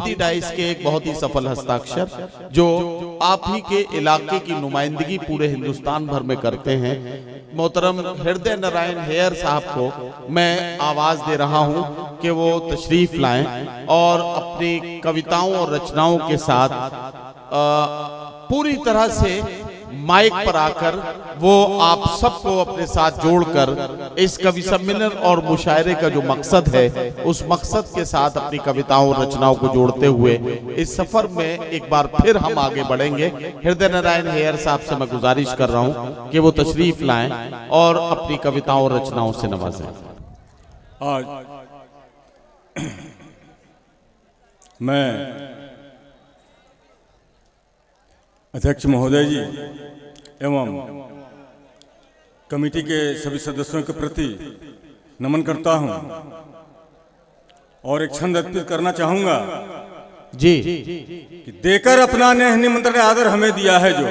अवंती डाइस के एक बहुत ही सफल हस्ताक्षर, जो आप ही के इलाके की नुमाइंदगी पूरे हिंदुस्तान भर में करते हैं। मोहतरम हृदय नारायण हेयर साहब को मैं आवाज दे रहा हूं कि वो तशरीफ लाएं और अपनी कविताओं और रचनाओं के साथ पूरी तरह से माइक पर आकर वो आप सबको अपने साथ जोड़कर इस कवि सम्मेलन और मुशायरे का जो मकसद है, उस मकसद के साथ अपनी कविताओं और रचनाओं को जोड़ते हुए इस सफर में एक बार फिर हम आगे बढ़ेंगे। हृदय नारायण हेयर साहब से मैं गुजारिश कर रहा हूं कि वो तशरीफ लाएं और अपनी कविताओं और रचनाओं से नवाजें। आज मैं अध्यक्ष महोदय जी एवं कमेटी के सभी सदस्यों के प्रति नमन करता हूं और एक छंद अर्पित करना चाहूंगा जी कि देकर अपना नेह निमंत्रण आदर हमें दिया है जो,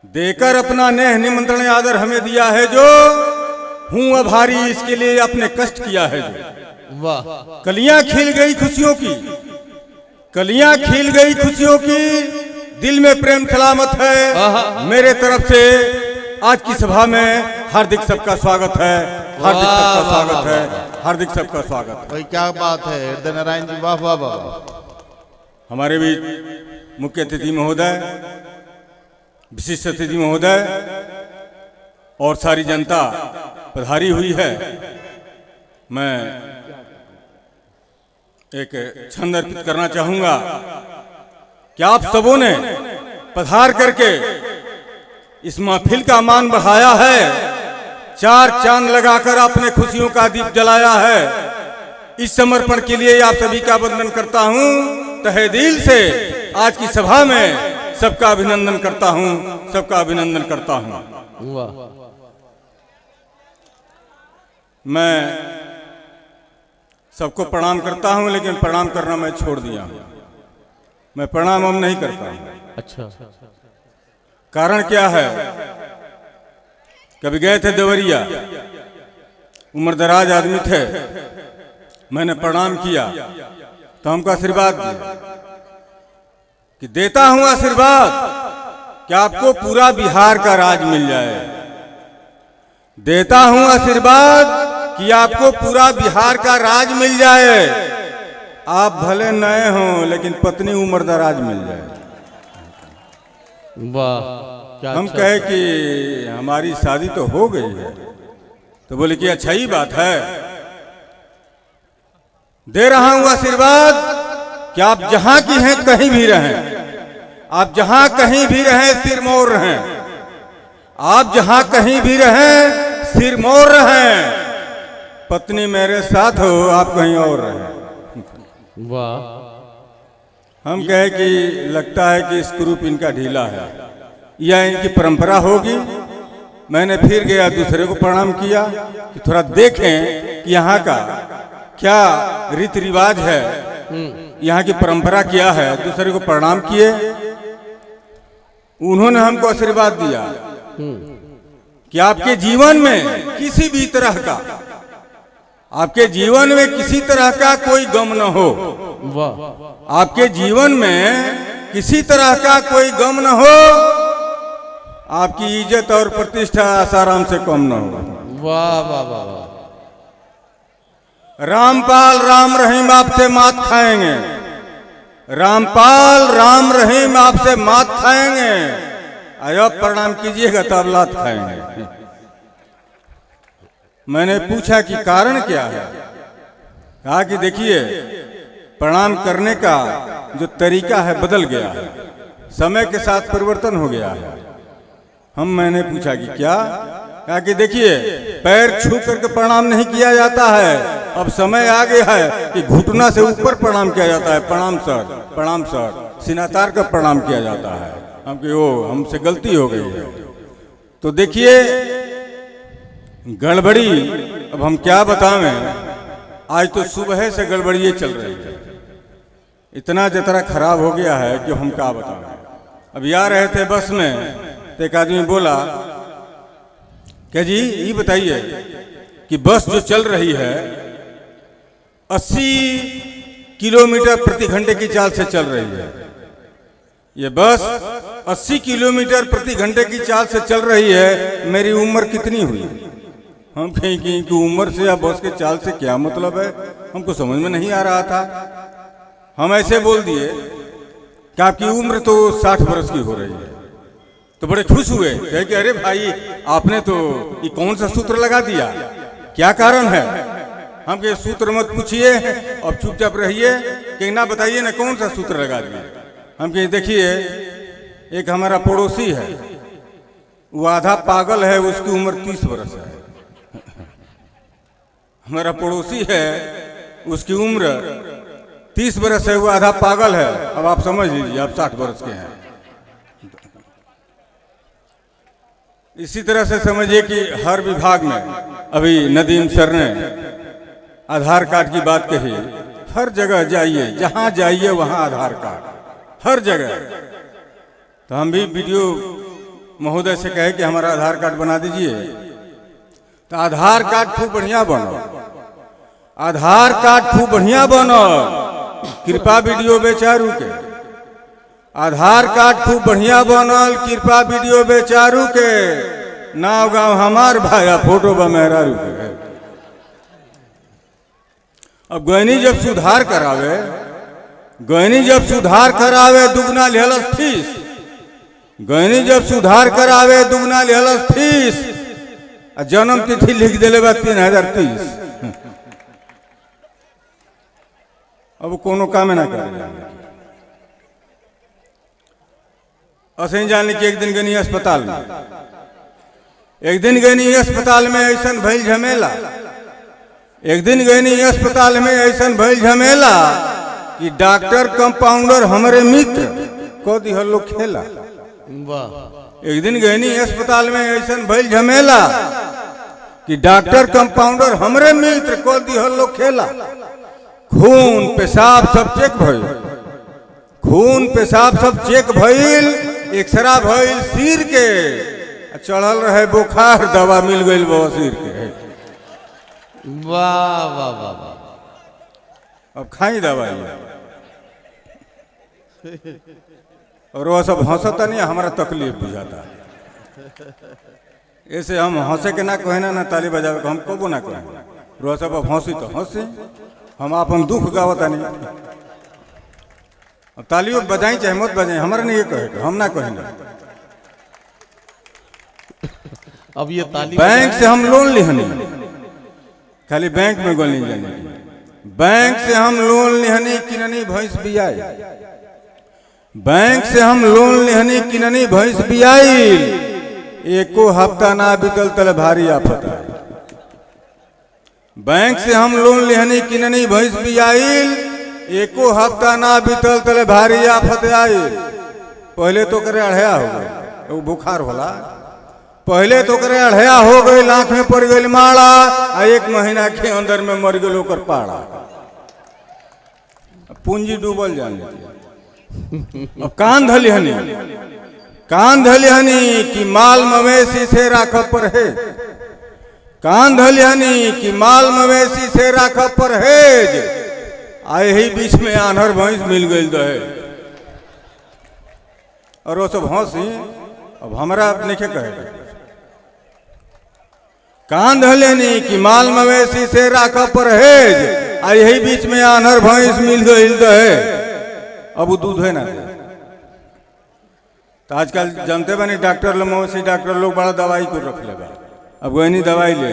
देकर अपना नेह निमंत्रण आदर हमें दिया है जो, हूं आभारी इसके लिए आपने कष्ट किया है जो। वाह। कलियां खिल गई खुशियों की, कलियां खिल गई खुशियों की, दिल में प्रेम सलामत है। मेरे तरफ से आज की सभा में हार्दिक सबका स्वागत है, हार्दिक सबका स्वागत है, हार्दिक सबका स्वागत है। भाई क्या बात है हृदय नारायण जी, वाह वाह वाह। हमारे बीच मुख्य अतिथि महोदय, विशिष्ट अतिथि महोदय और सारी जनता पधारी हुई है। मैं एक छंद अर्पित करना चाहूंगा कि आप सबों ने पधार करके इस महफिल का मान बढ़ाया है, चार चांद लगाकर आपने खुशियों का दीप जलाया है। इस समर्पण के लिए आप सभी का वंदन करता हूं, तहे दिल से आज की सभा में सबका अभिनंदन करता हूं, सबका अभिनंदन करता हूं। वाह। मैं सबको प्रणाम करता हूं, लेकिन प्रणाम करना मैं छोड़ दिया हूं। मैं प्रणाम हम नहीं करता हूं। अच्छा। कारण क्या है? कभी गए थे देवरिया, उम्रदराज आदमी थे, मैंने प्रणाम किया तो हमको आशीर्वाद दिया कि देता हूं आशीर्वाद कि आपको पूरा बिहार का राज मिल जाए। देता हूं आशीर्वाद कि आपको पूरा बिहार का राज मिल जाए। आप भले नए हों लेकिन पत्नी उम्रदराज मिल जाए। वाह। हम कहे कि हमारी शादी तो हो गई है, तो बोले कि अच्छा ही बात है। दे रहा हूं आशीर्वाद कि आप जहां की हैं कहीं भी रहें, आप जहां कहीं भी रहें सिर मोड़ रहें, आप जहां कहीं भी रहें सिर मोड़ रहें। पत्नी मेरे साथ हो, आप कहीं और रहें। वाह। हम कहे कि लगता है कि स्क्रूप इनका ढीला है या इनकी परंपरा होगी। मैंने फिर गया, दूसरे को प्रणाम किया कि थोड़ा देखें कि यहाँ का क्या रीति रिवाज है, यहाँ की परंपरा क्या है। दूसरे को प्रणाम किए, उन्होंने हमको आशीर्वाद दिया कि आपके जीवन में किसी भी तरह का, आपके जीवन में किसी तरह का कोई गम न हो। वाह। आपके जीवन में किसी तरह का कोई गम न हो, आपकी इज्जत और प्रतिष्ठा आसाराम से कम न हो। वाह वाह वाह। रामपाल राम रहीम आपसे मात खाएंगे, रामपाल राम रहीम आपसे मात खाएंगे। अब प्रणाम कीजिएगा तब लात खाएंगे। मैंने पूछा कि कारण क्या है? कहा कि देखिए, प्रणाम करने का जो तरीका है बदल गया है, समय के साथ परिवर्तन हो गया है। मैंने पूछा कि क्या? कहा कि देखिए, पैर छू करके प्रणाम नहीं किया जाता है, अब समय आ गया है कि घुटना से ऊपर प्रणाम किया जाता है। प्रणाम सर, प्रणाम सर, सिनातार का प्रणाम किया जाता है। हम कि ओ, हमसे गलती हो गई है। तो देखिए गड़बड़ी, अब हम क्या बतावें, आज तो सुबह से गड़बड़ी चल रही है। इतना जतरा खराब हो गया है कि हम क्या बतावें। अब आ रहे थे बस में, तो एक आदमी बोला क्या जी ये बताइए कि बस जो चल रही है 80 किलोमीटर प्रति घंटे की चाल से चल रही है। ये बस 80 किलोमीटर प्रति घंटे की चाल से चल रही है। मेरी उम्र कितनी हुई? हम कहीं कहीं की उम्र से या बस के चाल से क्या मतलब है, हमको समझ में नहीं आ रहा था। हम ऐसे बोल दिए कि आपकी उम्र तो 60 वर्ष की हो रही है। तो बड़े खुश हुए, कहे कि अरे भाई आपने तो ये कौन सा सूत्र लगा दिया, क्या कारण है? हम के सूत्र मत पूछिए, अब चुपचाप रहिए, कि ना बताइए ना कौन सा सूत्र लगा दिए। हम कहे देखिए, एक हमारा पड़ोसी है, वो आधा पागल है, उसकी उम्र 30 वर्ष है। हमारा पड़ोसी है, उसकी उम्र 30 वर्ष है, वो आधा पागल है। अब आप समझ लीजिए, आप 60 वर्ष के हैं। इसी तरह से समझिए कि हर विभाग में अभी नदीम सर ने आधार कार्ड की बात कही। हर जगह जाइए, जहां जाइए वहां आधार कार्ड, हर जगह। तो हम भी वीडियो महोदय से कहे कि हमारा आधार कार्ड बना दीजिए। तो आधार कार्ड खूब बढ़िया बनो, आधार कार्ड खूब बढ़िया बनो, कृपा वीडियो बेचारू के आधार कार्ड खूब बढ़िया बनल, कृपा वीडियो बेचारू के नाव गाँव हमार भाया फोटो बा मेहरारू के। अब गैनी जब सुधार करावे, गैनी जब सुधार करावे दुगना लेहलस फीस, गैनी जब सुधार करावे दुगना लेहलस फीस, जन्म तिथि लिख दिले बा 3030। अब कोनो काम ना करे। असही जाने कि एक दिन गनी अस्पताल में, एक दिन गनी अस्पताल में ऐसा भइल झमेला, एक दिन गनी अस्पताल में ऐसा भइल झमेला कि डॉक्टर कंपाउंडर हमारे मित्र को दिहल लोग खेला। एक दिन गनी अस्पताल में ऐसा भइल झमेला कि डॉक्टर कंपाउंडर हमारे मित्र को दिहल लोग खेला। खून पेशाब सब चेक भइल, खून पेशाब सब चेक भइल, एक्सरा भइल सिर के, चढ़ल रहे बुखार, दवा मिल गई बवासीर के। वाह वाह वाह वाह। अब खाई दवाई। और वह सब हंसता नहीं, हमारा तकलीफ बुझाता। ऐसे हम हंसे के ना कहे ना ताली बजावे के हम कबो ना कहे। वह सब अब हंसी तो हंसी, हम अपन दुख गावता नहीं। अब तालियों बजाई चाहे मत बजाई, हमारा नहीं ये कहे, हम ना कहेंगे। अब ये ताली बैंक से हम लोन लिहनी, खाली बैंक में गोली जाने, बैंक से हम लोन लिहनी किननी भैंस बियाई, बैंक से हम लोन लिहनी किननी भैंस बियाई, एको हफ्ता ना बीतल तले भारी आफत आई। बैंक से हम लोन लिहनी किननी भैंस बियाई, एको हफ्ता ना बीतल तले भारी आफत आई। पहले तो करे अढ़िया हो गए, वो बुखार होला, पहले तो करे अढ़िया हो गई, आंख में पड़ गई माड़ा, आ 1 महीना के अंदर में मर गए ओकर पाड़ा। पूंजी डूबल जाने। अब कान धलिहनी, कान धलिहनी कि माल मवेशी से राखब परहेज, कान धलिहनी कि माल मवेशी से राखब परहेज, आ यही बीच में आन्हर भैंस मिल गई दहेज। और वो सब हंसी। अब हमारा नहीं कहेगा, कान धलेनी कि माल मवेशी से राखा परहेज, आ यही बीच में आन्हर भैंस मिल गई दहेज। अब वो दूध है ना। तो आजकल जानते बनी डॉक्टर लोग, मवेशी डॉक्टर लोग बड़ा दवाई को रख ले। अब वही दवाई ले,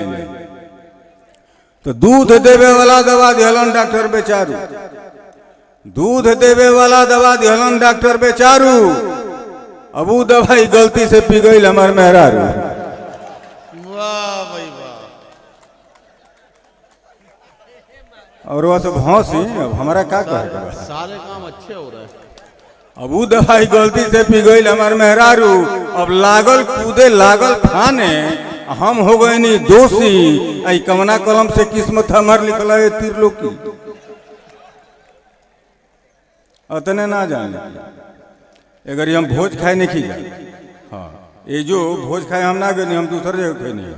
तो दूध देवे वाला दवा दिहलन डॉक्टर बेचारू, दूध देवे वाला दवा दिहलन डॉक्टर बेचारू। अब वो दवाई गलती से पी गई हमार मेहरारू। वाह भाई वाह। और वह सब हंसी। अब हमारा क्या कहेगा, सारे काम अच्छे हो रहे हैं। अब वो दवाई गलती से पी गई हमार मेहरारू। अब लागल कूदे लागल फाने, हम हो गए नी दोषी। आई कमना कलम से किस्मत हमार लिखल है त्रिलोकी। अतने ना जाने अगर हम भोज खाए नहीं खी जाए। हाँ, ये जो भोज खाए हम ना गए, हम दूसर जगह खाए नहीं।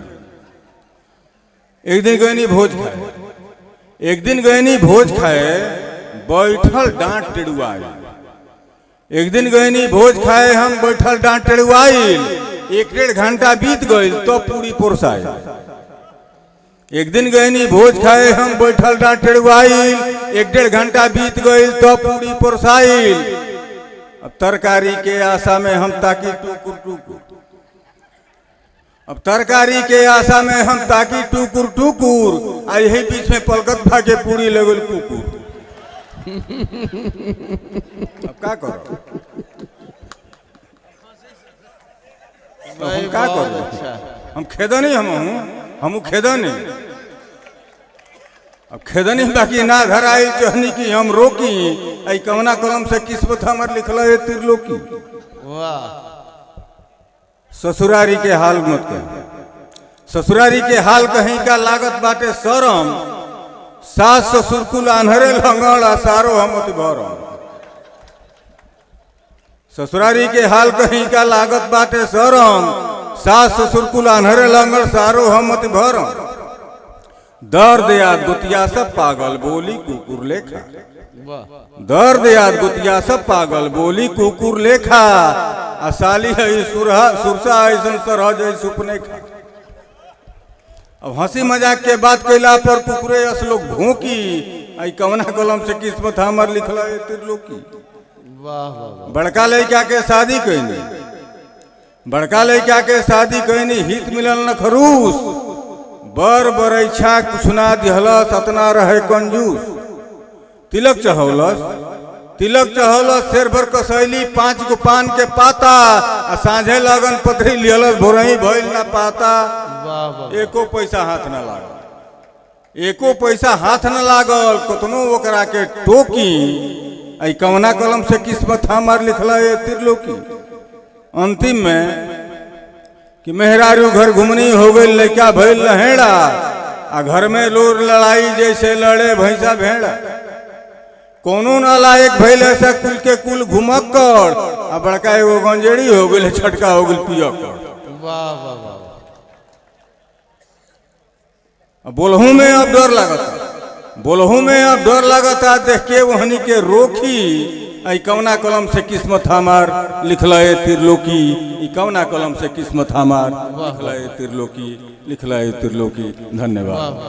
एक दिन गए नहीं भोज खाए, एक दिन गए नहीं भोज खाए, बैठल डांट टेड़ुआई। एक दिन गईनी भोज खाए हम, बैठल डांट टेड़ुआई। 1-1.5 घंटा बीत गई तो पूरी पोरसाई। एक दिन गईनी भोज खाए हम, बैठल डांट टेड़ुआई। 1-1.5 घंटा बीत गई तो पूरी पोरसाई। अब तरकारी के आशा में हम ताकी टुकुर टुकुर, अब तरकारी के आशा में हम ताकी टुकुर टुकुर, आ यही बीच में पलकत भागे पूरी लगल कुकुर। अब क्या करो, तो हम क्या करो? हम खेदनी, हम खेदनी। अब खेदनी बाकी ना घर आई चहनी की हम रोकी। आई कवना कलम से किस्मत हमार लिखल है त्रिलोकी। वाह। ससुरारी के हाल मत कह, ससुरारी के हाल कहीं का लागत बाटे शरम। सास ससुर कुल आन्हरे लंगड़ आसारो हमत भरम। ससुरारी के हाल कहीं का लागत बाटे शरम। सास ससुर कुल आन्हरे लंगड़ सारो हमत भरम। दर्द याद गुतिया सब पागल बोली कुकुर लेखा। दर्द याद गुतिया सब पागल बोली कुकुर लेखा। असाली है सुरसा ऐसन सरहज है सुपने खा। अब हंसी मजाक के बात कैला पर कुकुरे असलोक भूकी। आई कवना कलम से किस्मत हमार लिखला है त्रिलोकी। वाह। बड़का लड़का के शादी कैनी, बड़का लड़का के शादी कैनी। हित मिलल न खरूस, बर बरैछा कुछ ना दिहलस, अतना रहे कंजूस। तिलक चढ़ौलस, तिलक चढ़ौलस शेर भर कसैली 5 गो पान के पाता। आ साँझे लगन पथरी लिहलस भोरही भइल ना पाता। एको पैसा हाथ न लागल, एको पैसा हाथ न लागल। कतनो ओकरा के टोकी। आई कवना कलम से किस्मत हमार लिखला है त्रिलोकी। अंतिम में कि मेहरारू घर घुमनी हो गई, लड़का भइल लहेड़ा। आ घर में लोर लड़ाई जैसे लड़े भैंसा भेड़ा। कोनो नालायक भइल ऐसा कुल के कुल घुमक्कड़। आ बड़का एगो गंजेड़ी हो गई, छटका हो गई पियक्कड़। वाह वाह वाह। बोलहू में अब डर लगता, बोलहू में अब डर लगता। देख के वहनी के रोकी। आई कवना कलम से किस्मत हमार लिखला है त्रिलोकी। ई कवना कलम से किस्मत हमार लिखला है त्रिलोकी, लिखला है त्रिलोकी। धन्यवाद।